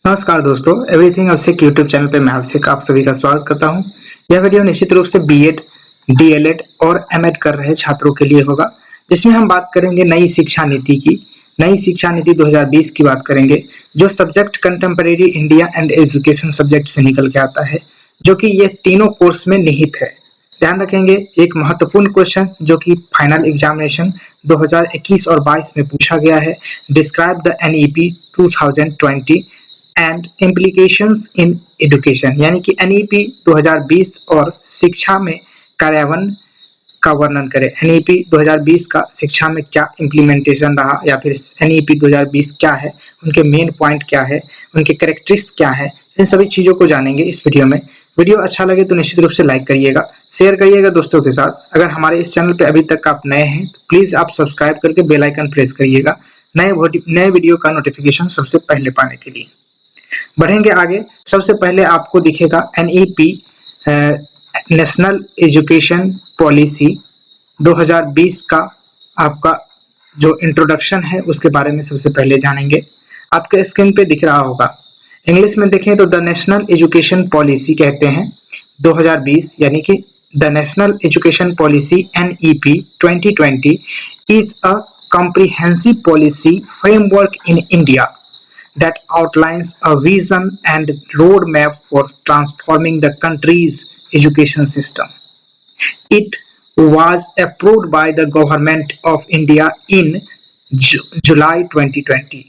नमस्कार दोस्तों, एवरीथिंग अभिषेक YouTube channel पे मैं अभिषेक आप सभी का स्वागत करता हूं। यह वीडियो निश्चित रूप से बीएड, डीएलएड और एमएड कर रहे छात्रों के लिए होगा, जिसमें हम बात करेंगे नई शिक्षा नीति की। नई शिक्षा नीति 2020 की बात करेंगे, जो subject contemporary India and education subject से निकल के आता है, जो कि ये तीनों कोर्स में निहित है। ध्यान रखेंगे, एक महत्वपूर्ण क्वेश्चन जो कि फाइनल एग्जामिनेशन 2021 और 22 में पूछा गया है। Describe the NEP 2020 and implications in education, यानी कि एनईपी 2020 और शिक्षा में कार्यान्वयन का वर्णन करें। एनईपी 2020 का शिक्षा में क्या इम्प्लीमेंटेशन रहा, या फिर एनईपी 2020 क्या है, उनके मेन पॉइंट क्या है, उनके कैरेक्टरिस्टिक्स क्या है, इन सभी चीजों को जानेंगे इस वीडियो में। वीडियो अच्छा लगे तो निश्चित रूप से लाइक करिएगा, शेयर करिएगा दोस्तों के साथ। अगर हमारे इस चैनल पे अभी तक आप नए हैं तो प्लीज आप सब्सक्राइब करके बेल आइकन प्रेस करिएगा नए वीडियो का नोटिफिकेशन सबसे पहले पाने के लिए। बढ़ेंगे आगे। सबसे पहले आपको दिखेगा एनईपी, नेशनल एजुकेशन पॉलिसी 2020 का आपका जो इंट्रोडक्शन है उसके बारे में सबसे पहले जानेंगे। आपके स्क्रीन पे दिख रहा होगा, इंग्लिश में देखें तो द नेशनल एजुकेशन पॉलिसी कहते हैं 2020, यानी कि the national education policy NEP 2020 is a comprehensive policy framework in India that outlines a vision and roadmap for transforming the country's education system. It was approved by the Government of India in July 2020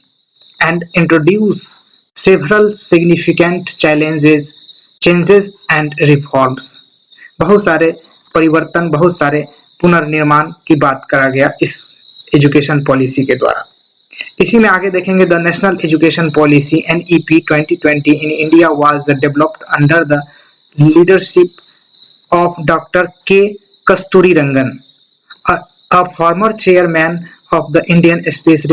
and introduced several significant changes and reforms. बहुत सारे परिवर्तन, बहुत सारे पुनर्निर्माण की बात करा गया इस एजुकेशन पॉलिसी के द्वारा। इसी में आगे देखेंगे, the national education policy NEP 2020 in India was developed under the leadership of doctor K Kasturirangan, a former chairman of the Indian space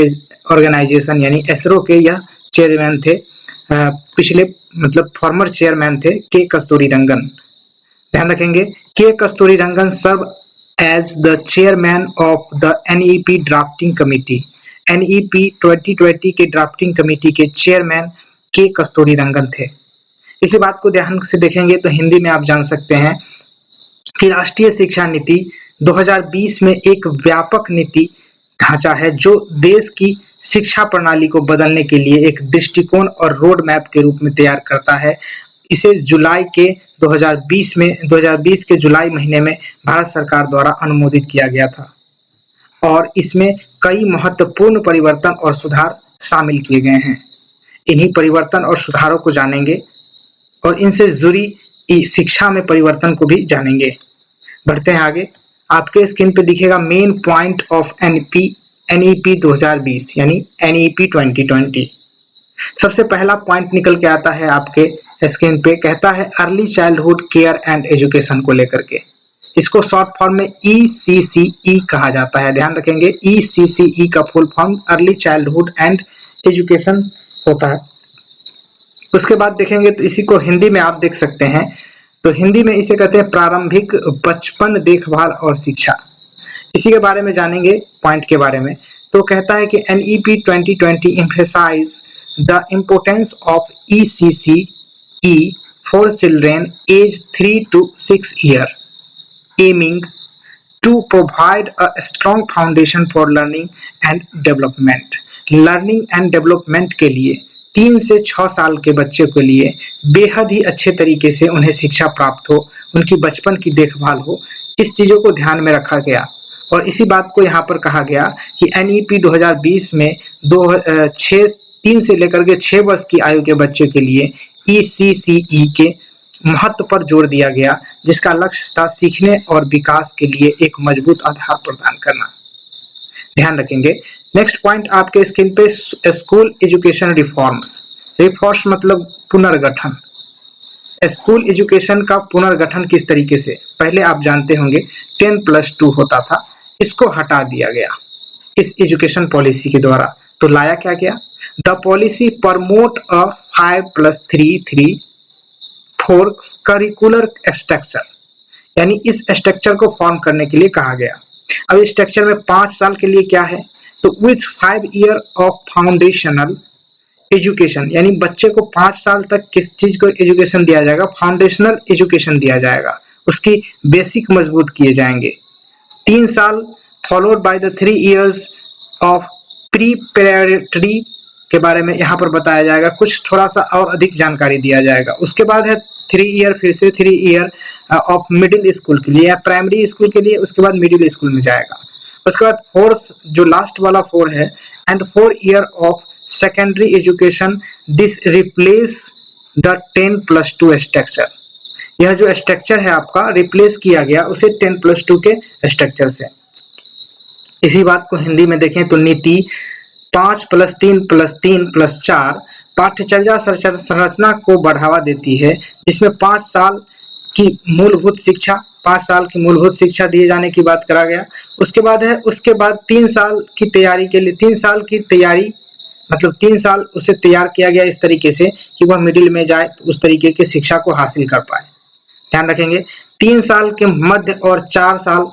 organisation, यानी इसरो के यह चेयरमैन थे, पिछले मतलब फॉर्मर चेयरमैन थे के कस्तूरीरंगन। ध्यान रखेंगे, K Kasturirangan serve as the chairman of the NEP drafting committee. NEP 2020 के ड्राफ्टिंग कमेटी के चेयरमैन के कस्तूरीरंगन थे। इसी बात को ध्यान से देखेंगे तो हिंदी में आप जान सकते हैं कि राष्ट्रीय शिक्षा नीति 2020 में एक व्यापक नीति ढांचा है जो देश की शिक्षा प्रणाली को बदलने के लिए एक दृष्टिकोण और रोड मैप के रूप में तैयार करता है। इसे जुलाई के 2020 के जुलाई महीने में भारत सरकार द्वारा अनुमोदित किया गया था और इसमें कई महत्वपूर्ण परिवर्तन और सुधार शामिल किए गए हैं। इन्हीं परिवर्तन और सुधारों को जानेंगे और इनसे जुड़ी शिक्षा में परिवर्तन को भी जानेंगे। बढ़ते हैं आगे। आपके स्क्रीन पे दिखेगा मेन पॉइंट ऑफ NEP 2020, यानी NEP 2020। सबसे पहला पॉइंट निकल के आता है आपके स्क्रीन पे, कहता है early childhood care and education को लेकर के। इसको शॉर्ट फॉर्म में ECCE कहा जाता है। ध्यान रखेंगे, ECCE का full form early childhood and education होता है। उसके बाद देखेंगे तो इसी को हिंदी में आप देख सकते हैं, तो हिंदी में इसे कहते हैं प्रारंभिक बचपन देखभाल और शिक्षा। इसी के बारे में जानेंगे, पॉइंट के बारे में। तो कहता है कि NEP 2020 emphasize the importance of ECCE for children aged 3 to 6 years, aiming to provide a strong foundation for learning and development. Learning and development के लिए 3 से 6 साल के बच्चे के लिए बेहद ही अच्छे तरीके से उन्हें शिक्षा प्राप्त हो, उनकी बचपन की देखभाल हो, इस चीजों को ध्यान में रखा गया। और इसी बात को यहाँ पर कहा गया कि NEP 2020 में 3 से लेकर के 6 वर्ष की आयु के बच्चे के लिए ECCE के महत्व पर जोर दिया गया, जिसका लक्ष्य था सीखने और विकास के लिए एक मजबूत आधार प्रदान करना। ध्यान रखेंगे। नेक्स्ट पॉइंट आपके स्क्रीन पे, स्कूल एजुकेशन रिफॉर्म्स मतलब पुनर्गठन। स्कूल एजुकेशन का पुनर्गठन किस तरीके से, पहले आप जानते होंगे 10+2 होता था, इसको हटा दिया गया इस एजुकेशन पॉलिसी के द्वारा। तो लाया क्या गया, the policy promote a 5+3 curricular structure, यानी इस स्ट्रक्चर को फॉर्म करने के लिए कहा गया। अब इस स्ट्रक्चर में 5 साल के लिए क्या है, तो with 5 years of foundational education, यानी बच्चे को 5 साल तक किस चीज को एजुकेशन दिया जाएगा, फाउंडेशनल एजुकेशन दिया जाएगा, उसकी बेसिक मजबूत किए जाएंगे। 3 साल followed by the 3 years of preparatory के बारे में यहाँ पर बताया जाएगा, कुछ थोड़ा सा और अधिक जानकारी दिया जाएगा। उसके बाद है 3 ईयर, फिर से 3 ईयर ऑफ मिडिल स्कूल के लिए या प्राइमरी स्कूल के लिए, उसके बाद मिडिल स्कूल में जाएगा। उसके बाद 4 जो लास्ट वाला 4 है, and 4 year of secondary education, this replace the 10+2 structure. यह जो स्ट्रक्चर है आपका रिप्लेस किया गया उसे 10+2 के स्ट्रक्चर से। इसी बात को हिंदी में देखें तो नीति 5+3+3+4 पाठ्यचर्या संरचना को बढ़ावा देती है, जिसमें 5 साल की मूलभूत शिक्षा 5 साल की मूलभूत शिक्षा दिए जाने की बात करा गया। उसके बाद है, उसके बाद 3 साल की तैयारी के लिए 3 साल की तैयारी, मतलब 3 साल उसे तैयार किया गया इस तरीके से कि वह मिडिल में जाए, उस तरीके की शिक्षा को हासिल कर पाए। ध्यान रखेंगे 3 साल के मध्य और 4 साल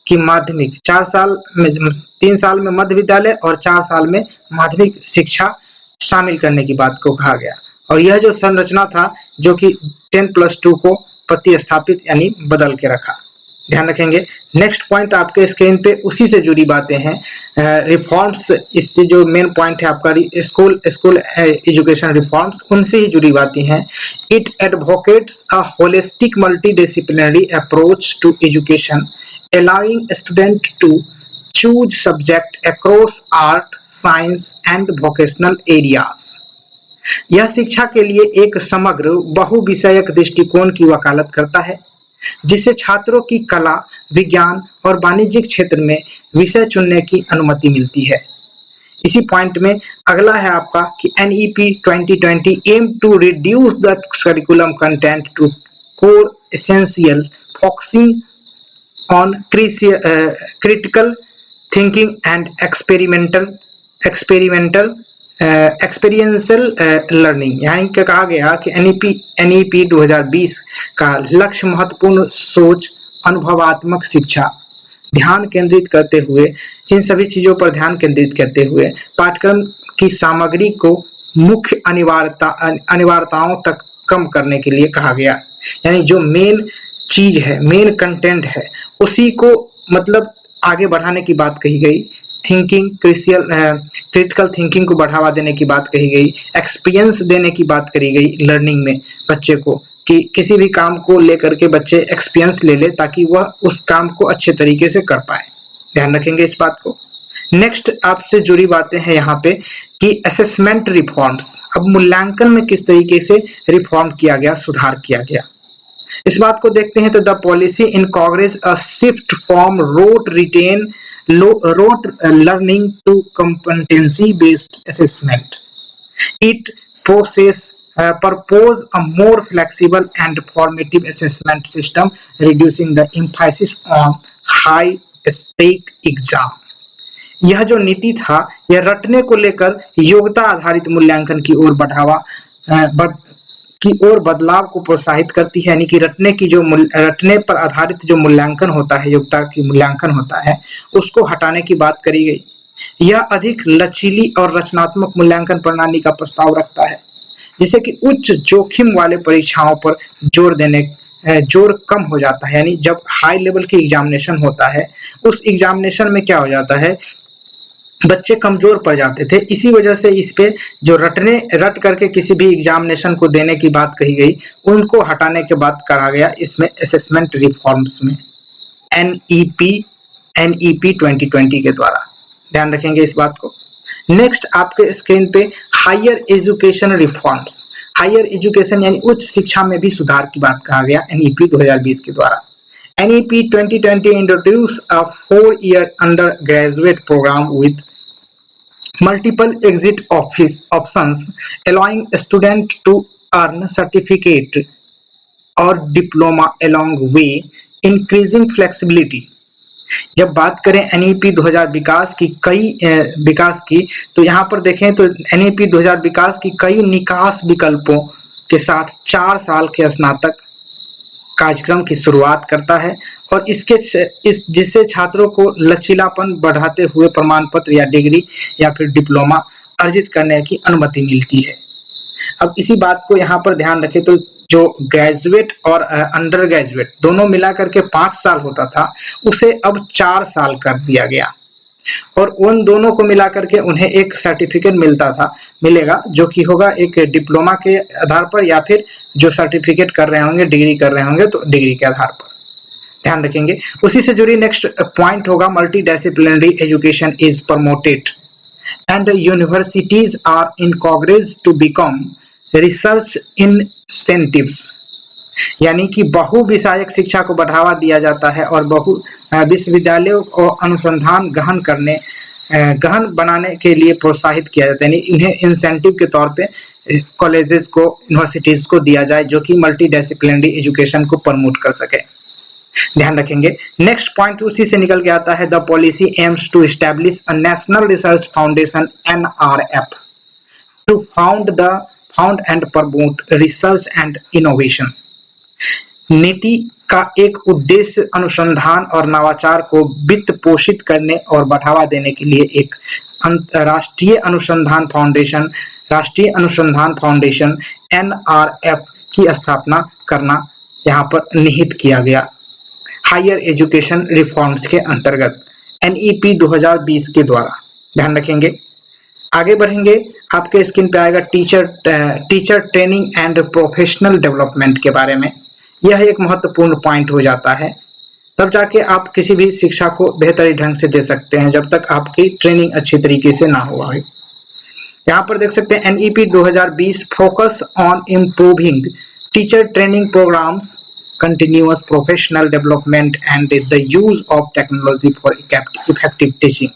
की माध्यमिक, 4 साल में 3 साल में मध्य विद्यालय और 4 साल में माध्यमिक शिक्षा शामिल करने की बात को कहा गया। और यह जो संरचना था जो कि 10+2 को प्रतिस्थापित यानी बदल के रखा। ध्यान रखेंगे। नेक्स्ट पॉइंट आपके स्क्रीन पे उसी से जुड़ी बातें हैं, रिफॉर्म्स, इससे जो मेन पॉइंट है आपका स्कूल एजुकेशन रिफॉर्म्स, उनसे ही जुड़ी बातें हैं। It advocates a holistic multidisciplinary approach to education, allowing students to choose subject across art, science and vocational areas। यह शिक्षा के लिए एक समग्र बहुविषयक दृष्टिकोण की वकालत करता है, जिससे छात्रों की कला, विज्ञान और वाणिज्यिक क्षेत्र में विषय चुनने की अनुमति मिलती है। इसी पॉइंट में अगला है आपका कि NEP 2020 aim to reduce the curriculum content to core essential, focusing on critical thinking and experiential learning। यानी कि कहा गया कि NEP 2020 का लक्ष्य महत्वपूर्ण सोच, अनुभवात्मक शिक्षा ध्यान केंद्रित करते हुए, इन सभी चीजों पर ध्यान केंद्रित करते हुए पाठ्यक्रम की सामग्री को मुख्य अनिवार्यताओं तक कम करने के लिए कहा गया। यानी जो मेन चीज है, मेन कंटेंट है, उसी को मतलब आगे बढ़ाने की बात कही गई। थिंकिंग, क्रिटिकल थिंकिंग को बढ़ावा देने की बात कही गई, एक्सपीरियंस देने की बात करी गई लर्निंग में बच्चे को, कि किसी भी काम को लेकर के बच्चे एक्सपीरियंस ले ले ताकि वह उस काम को अच्छे तरीके से कर पाए। ध्यान रखेंगे इस बात को। नेक्स्ट आपसे जुड़ी बातें हैं यहाँ पे कि असेसमेंट रिफॉर्म्स, अब मूल्यांकन में किस तरीके से रिफॉर्म किया गया, सुधार किया गया, इस बात को देखते हैं। तो the policy incorporates a shift from rote learning to competency based assessment. It propose a more flexible and formative assessment system, reducing the emphasis on high stake exam। यह जो नीति था यह रटने को लेकर योग्यता आधारित मूल्यांकन की ओर बदलाव को प्रोत्साहित करती है। यानी कि रटने पर आधारित जो मूल्यांकन होता है, योग्यता की मूल्यांकन होता है, उसको हटाने की बात करी गई। यह अधिक लचीली और रचनात्मक मूल्यांकन प्रणाली का प्रस्ताव रखता है, जिससे कि उच्च जोखिम वाले परीक्षाओं पर जोर कम हो जाता है। यानी जब हाई लेवल की एग्जामिनेशन होता है, उस एग्जामिनेशन में क्या हो जाता है, बच्चे कमजोर पड़ जाते थे। इसी वजह से इस पे जो रट करके किसी भी एग्जामिनेशन को देने की बात कही गई, उनको हटाने के बाद करा गया इसमें असेसमेंट रिफॉर्म्स में NEP 2020 के द्वारा। ध्यान रखेंगे इस बात को। नेक्स्ट आपके स्क्रीन पे higher education reforms, higher education यानी उच्च शिक्षा में भी सुधार की बात कहा गया NEP 2020 के द्वारा। NEP 2020 introduced a 4-year undergraduate program with multiple exit options, allowing students to earn certificate or diploma along way, increasing flexibility। जब बात करें NEP 2000 विकास की तो यहाँ पर देखें तो NEP 2000 विकास की कई निकास विकल्पों के साथ 4 साल के स्नातक कार्यक्रम की शुरुआत करता है, और जिससे छात्रों को लचीलापन बढ़ाते हुए प्रमाण पत्र या डिग्री या फिर डिप्लोमा अर्जित करने की अनुमति मिलती है। अब इसी बात को यहाँ पर ध्यान रखें तो जो ग्रेजुएट और अंडर ग्रेजुएट दोनों मिला करके 5 साल होता था, उसे अब 4 साल कर दिया गया और उन दोनों को मिलाकर के उन्हें एक सर्टिफिकेट मिलेगा जो कि होगा एक डिप्लोमा के आधार पर या फिर जो सर्टिफिकेट कर रहे होंगे, डिग्री कर रहे होंगे तो डिग्री के आधार पर ध्यान रखेंगे। उसी से जुड़ी नेक्स्ट पॉइंट होगा multidisciplinary education is promoted and universities are encouraged to become research incentives, यानी कि बहु विषयक शिक्षा को बढ़ावा दिया जाता है और बहु विश्वविद्यालयों को अनुसंधान गहन बनाने के लिए प्रोत्साहित किया जाता है, यानी इन्हें इंसेंटिव के तौर पे कॉलेजेस को, यूनिवर्सिटीज को दिया जाए जो कि मल्टी डिसिप्लिनरी एजुकेशन को प्रमोट कर सके। ध्यान रखेंगे। नेक्स्ट पॉइंट उसी से निकल के आता है, the policy aims to establish a national research foundation NRF to found and promote research and innovation. नीति का एक उद्देश्य अनुसंधान और नवाचार को वित्त पोषित करने और बढ़ावा देने के लिए एक राष्ट्रीय अनुसंधान फाउंडेशन NRF की स्थापना करना यहाँ पर निहित किया गया हायर एजुकेशन रिफॉर्म्स के अंतर्गत NEP 2020 के द्वारा। ध्यान रखेंगे। आगे बढ़ेंगे, आपके स्क्रीन पे आएगा teacher training and professional development के बारे में। यह एक महत्वपूर्ण पॉइंट हो जाता है, तब जाके आप किसी भी शिक्षा को बेहतरी ढंग से दे सकते हैं जब तक आपकी ट्रेनिंग अच्छी तरीके से ना हुआ है। यहाँ पर देख सकते हैं NEP 2020 focus on improving teacher training programs, continuous professional development and the use of technology for effective teaching।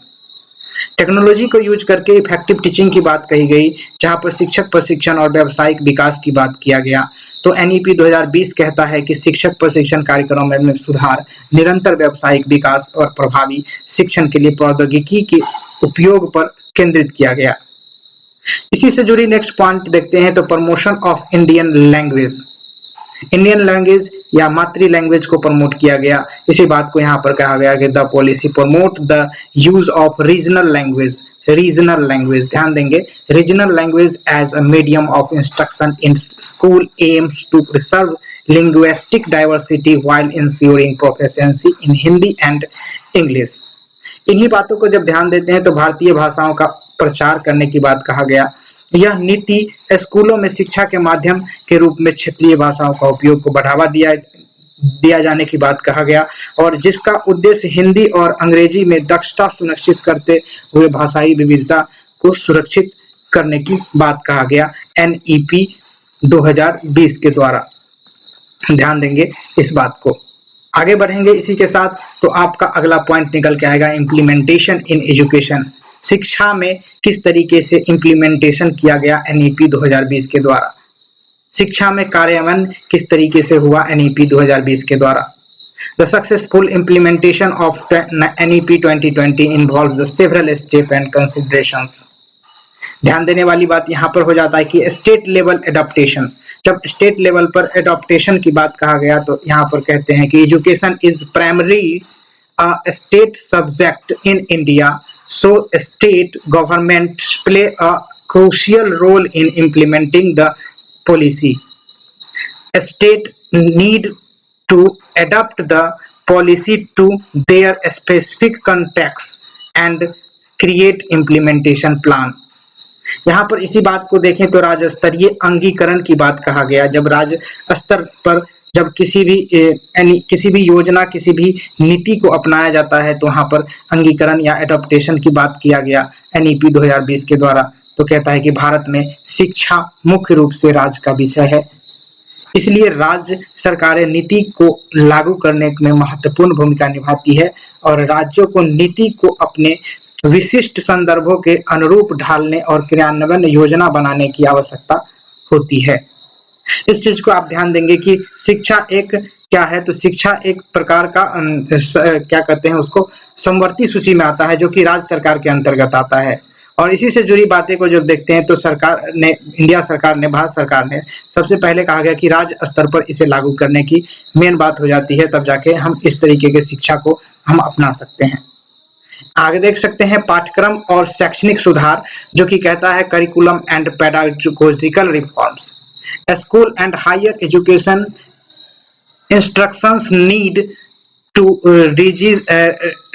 Technology को यूज करके इफेक्टिव टीचिंग की बात कही गई, जहां पर शिक्षक प्रशिक्षण और व्यावसायिक विकास की बात किया गया। तो NEP 2020 कहता है कि शिक्षक प्रशिक्षण कार्यक्रमों में सुधार, निरंतर व्यावसायिक विकास और प्रभावी शिक्षण के लिए प्रौद्योगिकी के उपयोग पर केंद्रित किया गया। इसी से जुड़ी नेक्स्ट पॉइंट देखते हैं, तो प्रमोशन ऑफ इंडियन लैंग्वेज या मातृ लैंग्वेज को प्रमोट किया गया। इसी बात को यहाँ पर कहा गया कि the policy promote the use of regional language. ध्यान देंगे, regional language as a medium of instruction in school aims to preserve linguistic diversity while ensuring proficiency in Hindi and English. इन्हीं बातों को जब ध्यान देते हैं तो भारतीय भाषाओं का प्रचार करने की बात कहा गया। यह नीति स्कूलों में शिक्षा के माध्यम के रूप में क्षेत्रीय भाषाओं का उपयोग को बढ़ावा दिया जाने की बात कहा गया और जिसका उद्देश्य हिंदी और अंग्रेजी में दक्षता सुनिश्चित करते हुए भाषाई विविधता को सुरक्षित करने की बात कहा गया NEP 2020 के द्वारा। ध्यान देंगे इस बात को। आगे बढ़ेंगे इसी के साथ, तो आपका अगला पॉइंट निकल के आएगा इम्प्लीमेंटेशन इन एजुकेशन। शिक्षा में किस तरीके से इम्प्लीमेंटेशन किया गया NEP 2020 के द्वारा, शिक्षा में कार्यान्वयन किस तरीके से हुआ NEP 2020 के द्वारा। The successful implementation of NEP 2020 involve the several step and considerations. ध्यान देने वाली बात यहाँ पर हो जाता है कि स्टेट लेवल एडॉप्टेशन। जब स्टेट लेवल पर एडॉप्टेशन की बात कहा गया तो यहाँ पर कहते हैं कि education is primary a state subject in India, so state governments play a crucial role in implementing the policy. A state need to adapt the policy to their specific context and create implementation plan. यहाँ पर इसी बात को देखें तो राज्य स्तरीय अंगीकरण की बात कहा गया। जब राज्य स्तर पर जब किसी भी योजना, किसी भी नीति को अपनाया जाता है तो वहां पर अंगीकरण या एडॉप्टेशन की बात किया गया NEP 2020 के द्वारा। तो कहता है कि भारत में शिक्षा मुख्य रूप से राज्य का विषय है, इसलिए राज्य सरकारें नीति को लागू करने में महत्वपूर्ण भूमिका निभाती है और राज्यों को नीति को अपने विशिष्ट संदर्भों के अनुरूप ढालने और क्रियान्वयन योजना बनाने की आवश्यकता होती है। इस चीज को आप ध्यान देंगे कि शिक्षा एक क्या है, तो शिक्षा एक प्रकार का क्या कहते हैं उसको, समवर्ती सूची में आता है जो कि राज्य सरकार के अंतर्गत आता है। और इसी से जुड़ी बातें को जब देखते हैं तो भारत सरकार ने सबसे पहले कहा गया कि राज्य स्तर पर इसे लागू करने की मेन बात हो जाती है, तब जाके हम इस तरीके के शिक्षा को हम अपना सकते हैं। आगे देख सकते हैं पाठ्यक्रम और शैक्षणिक सुधार, जो कि कहता है curriculum and pedagogical reforms. School and higher education instructions need to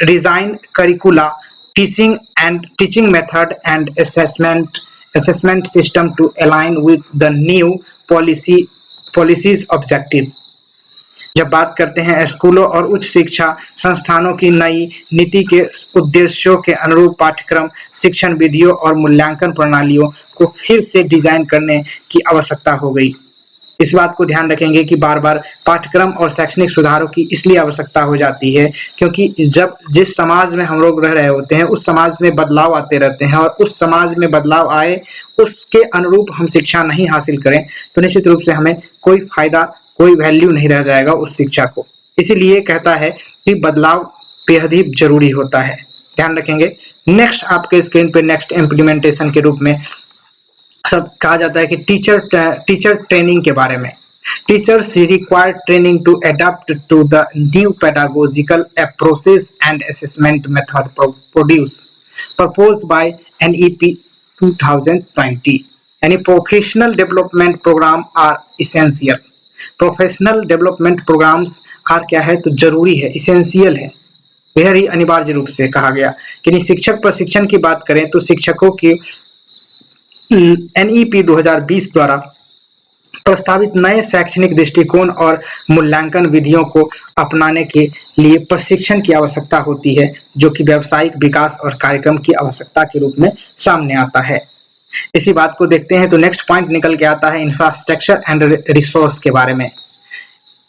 design curricula, teaching method and assessment system to align with the new policies objective। जब बात करते हैं स्कूलों और उच्च शिक्षा संस्थानों की नई नीति के उद्देश्यों के अनुरूप पाठ्यक्रम, शिक्षण विधियों और मूल्यांकन प्रणालियों को फिर से डिजाइन करने की आवश्यकता हो गई। इस बात को ध्यान रखेंगे कि बार-बार पाठ्यक्रम और शैक्षणिक सुधारों की इसलिए आवश्यकता हो जाती है क्योंकि जब जिस समाज में हम लोग रह रहे होते हैं उस समाज में बदलाव आते रहते हैं और उस समाज में बदलाव आए उसके अनुरूप हम शिक्षा नहीं हासिल करें तो निश्चित रूप से हमें कोई फायदा, कोई वैल्यू नहीं रह जाएगा उस शिक्षा को। इसीलिए कहता है कि बदलाव बेहद ही जरूरी होता है, ध्यान रखेंगे। नेक्स्ट आपके स्क्रीन पे नेक्स्ट इम्प्लीमेंटेशन के रूप में सब कहा जाता है कि टीचर ट्रेनिंग के बारे में। Teachers require training to adopt to the new pedagogical approaches and assessment method proposed by NEP 2020 यानी professional development program are essential. Professional development programs are क्या है तो जरूरी है, इसेंशियल है, बेहद ही अनिवार्य रूप से कहा गया कि शिक्षक प्रशिक्षण की बात करें तो शिक्षकों की NEP 2020 द्वारा प्रस्तावित नए शैक्षणिक दृष्टिकोण और मूल्यांकन विधियों को अपनाने के लिए प्रशिक्षण की आवश्यकता होती है, जो कि व्यावसायिक विकास और कार्यक्रम की आवश्यकता के रूप में सामने आता है। इसी बात को देखते हैं तो नेक्स्ट पॉइंट निकल के आता है इंफ्रास्ट्रक्चर एंड रिसोर्स के बारे में।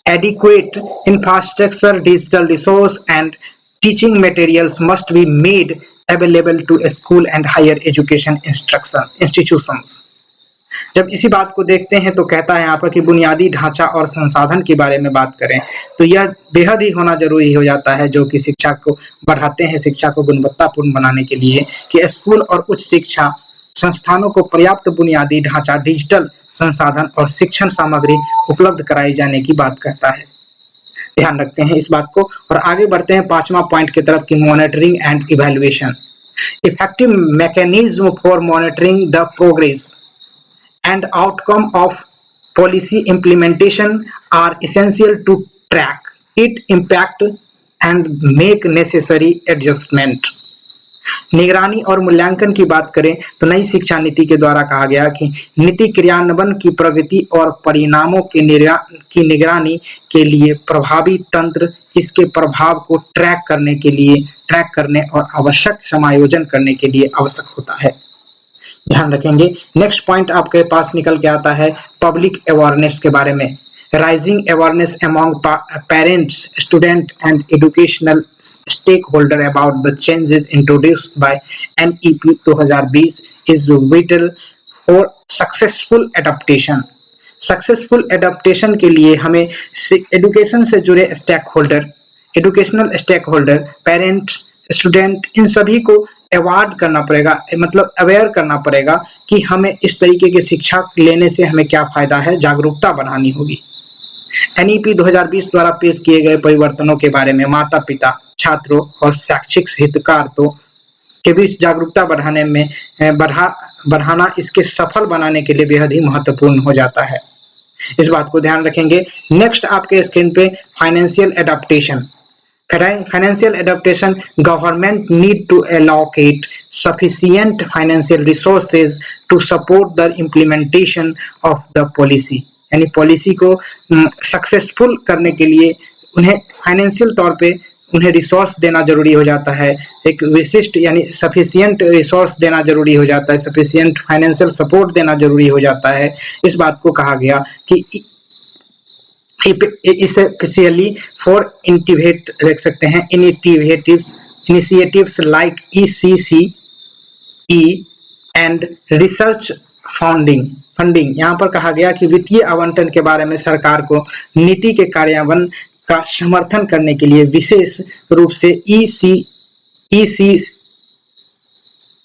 Adequate infrastructure, digital resource and teaching materials must be made available to school and higher education institutions. जब इसी बात को देखते हैं तो कहता है यहाँ पर कि बुनियादी ढांचा और संसाधन के बारे में बात करें तो यह बेहद ही होना जरूरी हो जाता है, जो कि शिक्षा को बढ़ाते हैं, शिक्षा को गुणवत्तापूर्ण बनाने के लिए कि स्कूल और उच्च शिक्षा संस्थानों को पर्याप्त बुनियादी ढांचा, डिजिटल संसाधन और शिक्षण सामग्री उपलब्ध कराई जाने की बात कहता है। ध्यान रखते हैं इस बात को और आगे बढ़ते हैं पांचवा पॉइंट की तरफ की monitoring and evaluation. Effective mechanism for monitoring the progress and outcome of policy implementation are essential to track its impact and make necessary adjustment। निगरानी और मूल्यांकन की बात करें तो नई शिक्षा नीति के द्वारा कहा गया कि नीति क्रियान्वयन की प्रगति और परिणामों की निगरानी के लिए प्रभावी तंत्र इसके प्रभाव को ट्रैक करने और आवश्यक समायोजन करने के लिए आवश्यक होता है। ध्यान रखेंगे। नेक्स्ट पॉइंट आपके पास निकल के आता है पब्लिक अवेयरनेस के बारे में। Rising awareness among parents, student and educational stake holder about the changes introduced by NEP 2020 is vital for successful adaptation. Successful adaptation के लिए हमें एजुकेशन से जुड़े educational stake holder, parents, student, इन सभी को अवार्ड करना पड़ेगा, मतलब अवेयर करना पड़ेगा कि हमें इस तरीके की शिक्षा लेने से हमें क्या फायदा है, जागरूकता बढ़ानी होगी। NEP 2020 द्वारा पेश किए गए परिवर्तनों के बारे में माता पिता, छात्रों और शैक्षिक हितधारकों के बीच जागरूकता बढ़ाना इसके सफल बनाने के लिए बेहद ही महत्वपूर्ण हो जाता है। इस बात को ध्यान रखेंगे। नेक्स्ट आपके स्क्रीन पे financial adaptation. Financial adaptation, government need to allocate sufficient financial resources to support the implementation of the policy। यानी पॉलिसी को सक्सेसफुल करने के लिए उन्हें फाइनेंशियल तौर पे उन्हें रिसोर्स देना जरूरी हो जाता है, एक विशिष्ट यानी सफिशिएंट रिसोर्स देना जरूरी हो जाता है, सफिशिएंट फाइनेंशियल सपोर्ट देना जरूरी हो जाता है। इस बात को कहा गया कि especially for innovate देख सकते हैं initiatives like ECCE and research funding। यहाँ पर कहा गया कि वित्तीय आवंटन के बारे में सरकार को नीति के कार्यान्वयन का समर्थन करने के लिए विशेष रूप से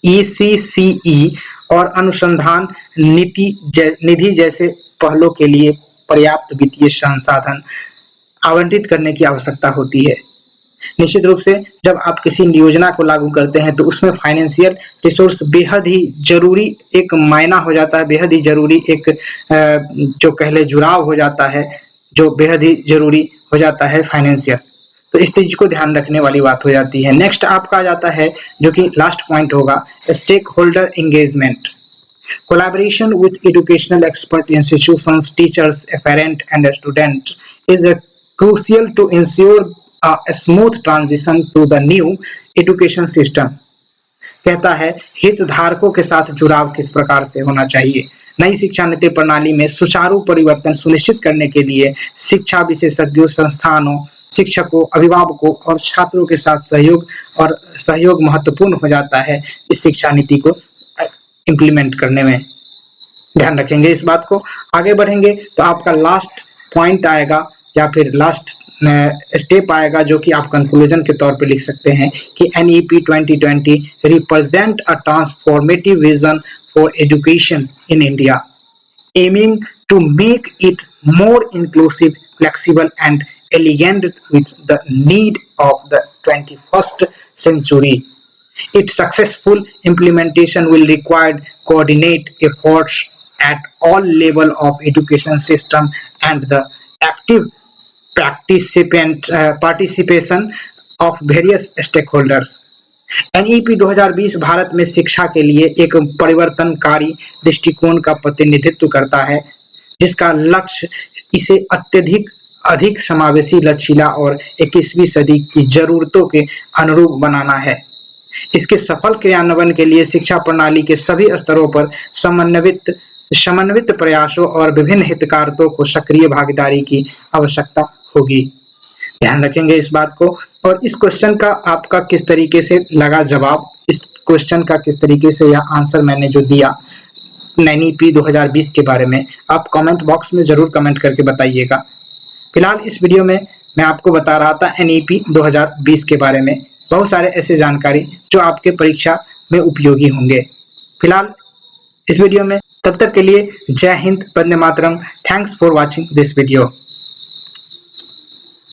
ECCE और अनुसंधान निधि जैसे पहलों के लिए पर्याप्त वित्तीय संसाधन आवंटित करने की आवश्यकता होती है। निश्चित रूप से जब आप किसी योजना को लागू करते हैं तो उसमें फाइनेंशियल रिसोर्स बेहद ही जरूरी एक मायना हो जाता है, बेहद ही जरूरी एक जो कह ले जुड़ाव हो जाता है, जो बेहद ही जरूरी हो जाता है फाइनेंशियल। तो इस चीज को ध्यान रखने वाली बात हो जाती है। नेक्स्ट आपका आ जाता है जो कि लास्ट पॉइंट होगा, stakeholder engagement. Collaboration with educational expert institutions, teachers, parents, and students is crucial to ensure a smooth transition to the new education system. कहता है हितधारकों के साथ जुड़ाव किस प्रकार से होना चाहिए। नई शिक्षा नीति प्रणाली में सुचारू परिवर्तन सुनिश्चित करने के लिए शिक्षा विशेषज्ञों, संस्थानों, शिक्षकों, अभिभावकों और छात्रों के साथ सहयोग महत्वपूर्ण हो जाता है इस शिक्षा नीति को इम्प्लीमेंट करने में। ध्यान रखेंगे इस बात को। आगे बढ़ेंगे तो आपका लास्ट पॉइंट आएगा या फिर लास्ट स्टेप आएगा जो कि आप कंक्लूजन के तौर पे लिख सकते हैं कि NEP 2020 represent a transformative vision for education in India, aiming to make it more inclusive, flexible and elegant with the need of the 21st century. Its successful implementation will require coordinate efforts at all levels of education system and the active participation of various stakeholders. NEP 2020 Bharat में शिक्षा के लिए एक परिवर्तनकारी दृष्टिकोण का प्रतिनिधित्व करता है, जिसका लक्ष्य इसे अधिक समावेशी, लचीला और 21वीं सदी की जरूरतों के अनुरूप बनाना है। इसके सफल क्रियान्वयन के लिए शिक्षा प्रणाली के सभी स्तरों पर समन्वित प्रयासों और विभिन्न हितधारकों को सक्रिय भागीदारी की आवश्यकता होगी। ध्यान रखेंगे इस बात को। और इस क्वेश्चन का आपका किस तरीके से लगा जवाब, इस क्वेश्चन का किस तरीके से यह आंसर मैंने जो दिया NEP 2020 के बारे में, आप कमेंट बॉक्स में जरूर कमेंट करके बताइएगा। फिलहाल इस वीडियो में मैं आपको बता रहा था NEP 2020 के बारे में, बहुत सारे ऐसे जानकारी जो आपके परीक्षा में उपयोगी होंगे। फिलहाल इस वीडियो में तब तक के लिए जय हिंद, वंदे मातरम। Thanks for watching this video.